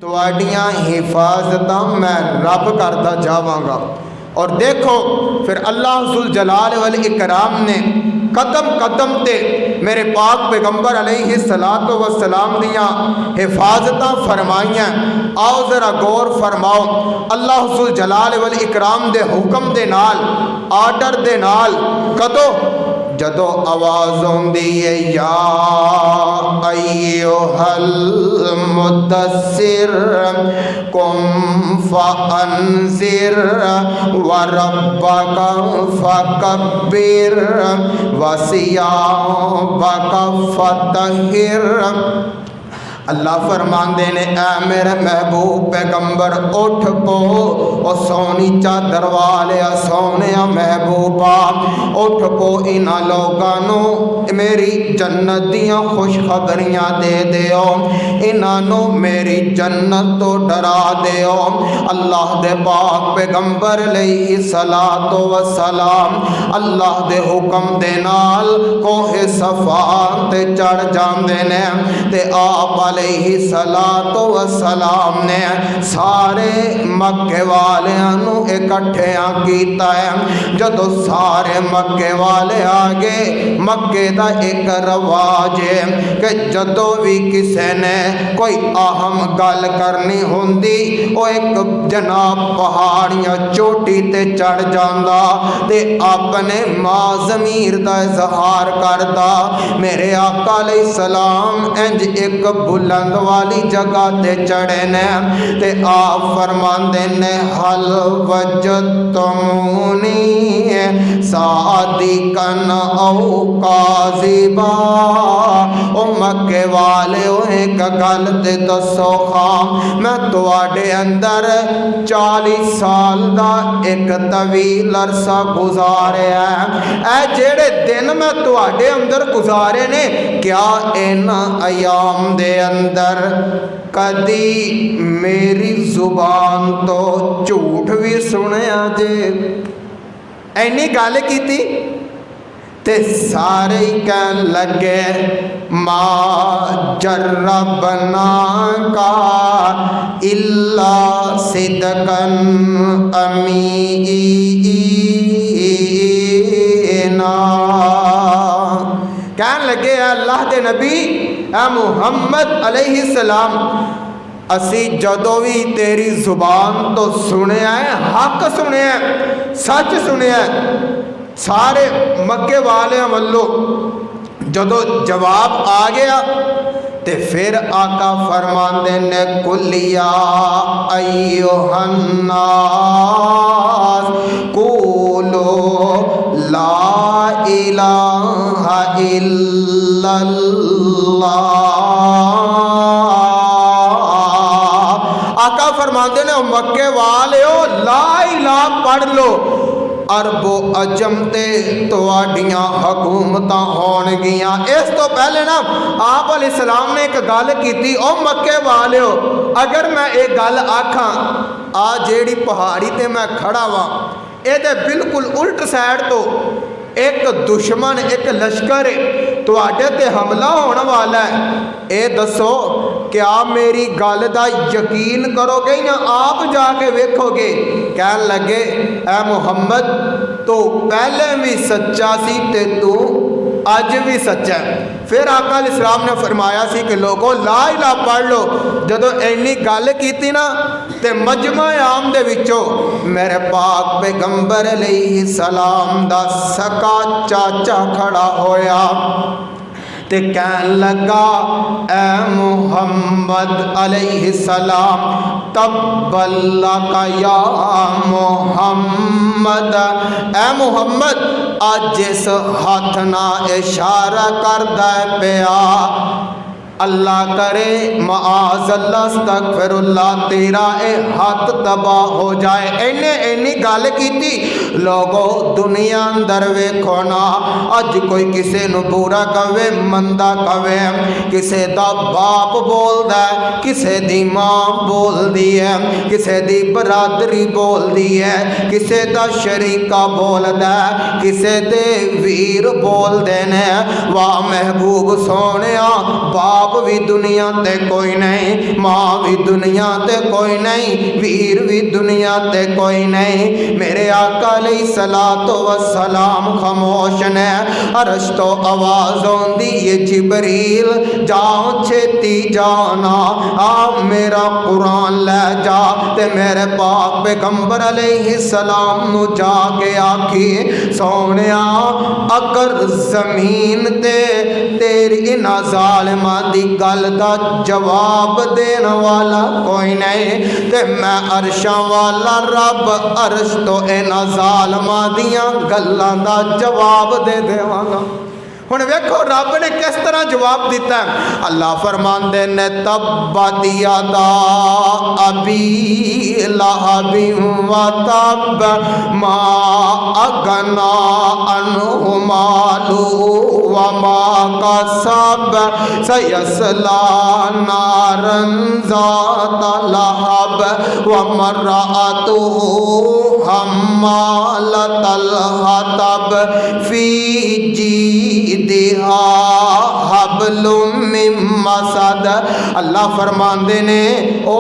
तुहाड़ियां हिफाजतां मैं रब करता जावांगा। और देखो फिर अल्लाह जुल जलाल वल इकराम ने कदम कदम ते मेरे पाक पैगंबर अलैहि सलातो व सलाम दियां हिफाजतां फरमाइयां। आओ जरा गौर फरमाओ, अल्लाह जुल जलाल वल इकराम दे हुक्म दे नाल, आर्डर दे नाल, कदों जदों आवाज़ आउंदी है या अय्युहल मुद्दस्सिर कुम फअन्ज़िर व रब्बका फकब्बिर व सियाबका फतहिर। अल्लाह फरमांदे ने ऐ मेरे महबूब पैगंबर उठ पो, ओ सोनी चादर वाले सोने महबूबा उठ पो, इन्हां लोगां नूं मेरी जन्नत दियां खुशखबरियां दे दिओ, इन्हां नूं मेरी जन्नत तो डरा दिओ। अल्लाह दे पाक पैगंबर अलैहि सलातो व सलाम अल्लाह दे हुक्म दे नाल कोहे सफा ते चढ़ जांदे ने ते आप अलैहि सलातो व सलाम ने सारे मक्के वालियां नूं इकट्ठियां कीता है। जदों सारे मक्के वाले आ गए, मक्के दा एक रवाज है कि जदों भी किसी ने कोई अहम गल करनी होंदी वो एक जनाब पहाड़ या चोटी ते चढ़ जांदा ते अपने मां ज़मीर दा इजहार करदा। मेरे आका अलैहि सलाम इंज एक बुलंद वाली जगह ते चढ़े ने ते आप फरमांदे ने हल वजदतुमूनी सादिकन औ काज़िबा। ओ मक्के वाले एक गल ते दसो खां, मैं तुहाडे अंदर 40 साल दा एक तवील अरसा गुजारिया है। ऐ जेड़े दिन मैं तुहाडे अंदर गुजारे ने, क्या इन्हां अयाम दे अंदर कदी मेरी जुबान तो झूठ भी सुनिया जे? ऐनी गल कीती ते सारे कहन लगे मा जर्रबना का इल्ला सिदकन अमीना। कहन लगे अल्लाह के नबी ए मुहम्मद अलैहि सलाम, असी जदों भी तेरी जुबान तो सुनिया है, हक सुनिया, सच सुनिया। सारे मक्के वाले वालों जदों जवाब आ गया ते फिर आका फरमांदे ने कुलिया अय्युहन नास कूलो ला इलाहा इल्लल्लाह। आका फरमाते ने मक्के वाले हो ला इलाहा पढ़ लो, अरबो अजम ते तुहाडियां हुकूमतां होणगियां। इस तो पहले ना आप अलैहिस्सलाम ने एक गल कीती, ओ मक्के वाले हो अगर मैं एक गल आखां आ जेड़ी पहाड़ी ते मैं खड़ा वां ये बिल्कुल उल्ट साइड तो एक दुश्मन एक लश्कर तुहाडे ते हमला होने वाला है, ये दसो क्या मेरी गल दा यकीन करोगे या आप जाके वेखोगे? कहन लगे ऐ मुहम्मद तो पहले भी सच्चा सी ते तू अज भी सच्चा है। फिर आका अलैहिस्सलाम ने फरमाया सी कि लोगों ला इलाहा पढ़ लो। जदों इन्नी गल कीती ना ते मजमा आम दे विचों मेरे पाक पैगंबर अलैहि सलाम दा सका चाचा खड़ा होया ते कहन लगा ऐ मुहम्मद अलैहि सलाम तब्बलका या मुहम्मद। ऐ मुहम्मद आज इस हाथ ना इशारा करदा पिया, अल्लाह करे माज़ अल्लाह अस्तगफिरुल्लाह तेरा ए हाथ तबाह हो जाए। इन्हें गल की लोगों दुनिया अंदर वेखो ना, अज कोई किसी नूं बुरा कवे मंदा कवे, किसी दा बाप बोलदा है, किसी दी मां बोलदी है, किसी दी बरादरी बोलदी है, किसी दा शरीका बोलदा है, किसी दे वीर बोलदे ने वाह महबूब सोनिया बाप बाप भी दुनिया ते कोई नहीं, माँ भी दुनिया ते कोई नहीं, वीर भी दुनिया ते कोई नहीं। मेरे आका अलैहिस्सलातो वस्सलाम खामोश ने। अर्श तो आवाज़ आउंदी ये जिबरील जाओ छेती जाना, आ मेरा कुरान ले जा। ते मेरे पाक पैगंबर अलैहिस्सलाम नु जाके आखी सोनिया अगर ज़मीन ते तेरी इन्हां ज़ालिमां दी गल दा जवाब देने वाला कोई नहीं, ते मैं अर्शां वाला रब अर्श तो इन्हां ज़ालिमां दियां गल्लां दा जवाब दे देवांगा। हुण वेखो रब ने किस तरह जवाब दिता है। अल्लाह फरमांदे ने तब्बत यदा अबी लहबि व तब मा अगना अन्हु मालुहु व मा कसब सयस्ला नारन ज़ाता लहब व मर्अतुहु हम्मालतल हतब फी जीदिहा हब्लुम मिन मसद। अल्लाह फरमांदे ने ओ